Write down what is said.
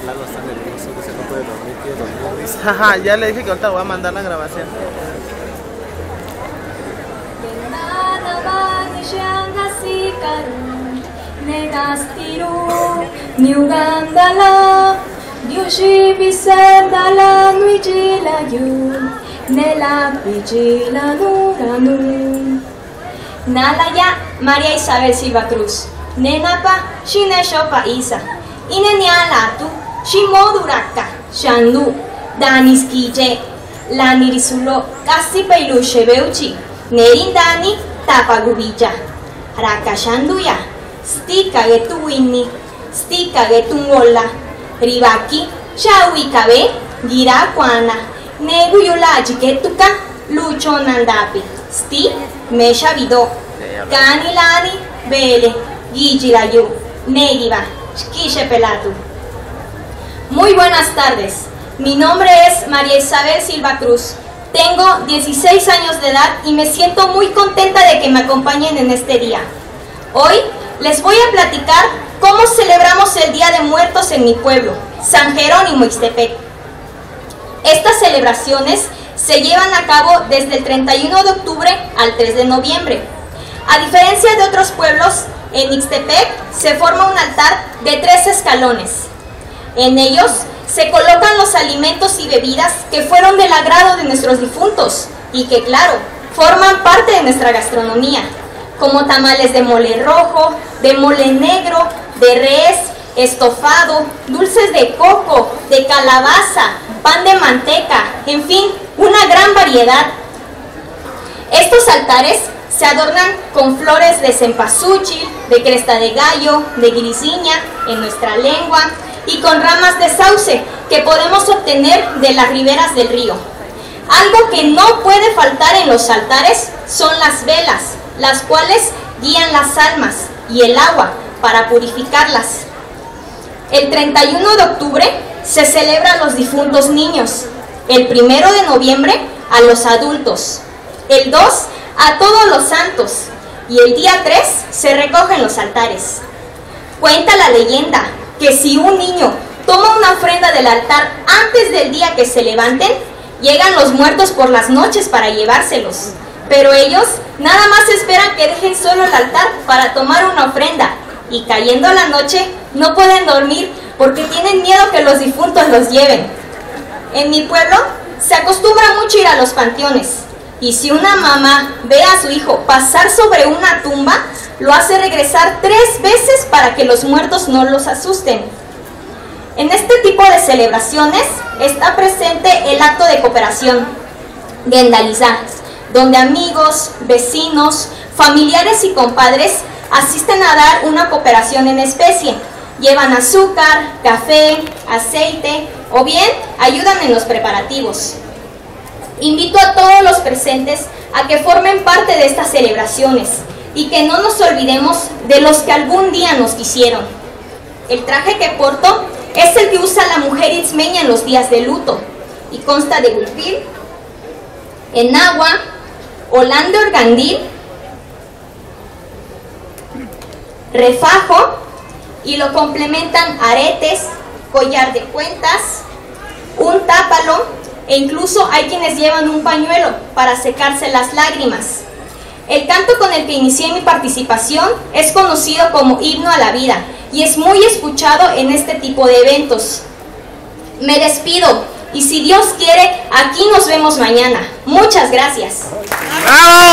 Lalo está nervioso, dice no puede dormir, quiere dormir. Dice. Jaja, ya le dije que ahorita voy a mandar la grabación. Nalaya María Isabel Silva Cruz. Nenapa Shineshopa Isa. Inenialatu Shimoduraka Shandu Daniskije Lanirisulo Kasipailu Shebeuchi Nerindani Tapagubilla Rakashanduya Stika Getuwini Stika Getungola Ribaki Shawikabe Girakwana Neguyulaji Getuka Lucho Nandapi Sti Mesha Vido Kanilani Bele Gijirayu Negiva Shkishe Pelatu. Muy buenas tardes, mi nombre es María Isabel Silva Cruz. Tengo 16 años de edad y me siento muy contenta de que me acompañen en este día. Hoy les voy a platicar cómo celebramos el Día de Muertos en mi pueblo, San Jerónimo Ixtepec. Estas celebraciones se llevan a cabo desde el 31 de octubre al 3 de noviembre. A diferencia de otros pueblos, en Ixtepec se forma un altar de 3 escalones. En ellos se colocan los alimentos y bebidas que fueron del agrado de nuestros difuntos y que, claro, forman parte de nuestra gastronomía, como tamales de mole rojo, de mole negro, de res, estofado, dulces de coco, de calabaza, pan de manteca, en fin, una gran variedad. Estos altares se adornan con flores de cempasúchil, de cresta de gallo, de grisiña en nuestra lengua y con ramas de sauce que podemos obtener de las riberas del río. Algo que no puede faltar en los altares son las velas, las cuales guían las almas y el agua para purificarlas. El 31 de octubre se celebra a los difuntos niños, el 1 de noviembre a los adultos, el 2 a todos los santos y el día 3 se recogen los altares. Cuenta la leyenda que si un niño toma una ofrenda del altar antes del día que se levanten, llegan los muertos por las noches para llevárselos. Pero ellos nada más esperan que dejen solo el altar para tomar una ofrenda y cayendo la noche no pueden dormir porque tienen miedo que los difuntos los lleven. En mi pueblo se acostumbra mucho ir a los panteones. Y si una mamá ve a su hijo pasar sobre una tumba, lo hace regresar 3 veces para que los muertos no los asusten. En este tipo de celebraciones está presente el acto de cooperación, Gendalizá, donde amigos, vecinos, familiares y compadres asisten a dar una cooperación en especie. Llevan azúcar, café, aceite o bien ayudan en los preparativos. Invito a todos los presentes a que formen parte de estas celebraciones y que no nos olvidemos de los que algún día nos quisieron. El traje que porto es el que usa la mujer itzmeña en los días de luto y consta de huipil, enagua, holán de organdil, refajo y lo complementan aretes, collar de cuentas, un tápalo e incluso hay quienes llevan un pañuelo para secarse las lágrimas. El canto con el que inicié mi participación es conocido como Himno a la Vida y es muy escuchado en este tipo de eventos. Me despido y si Dios quiere, aquí nos vemos mañana. Muchas gracias. ¡Bravo!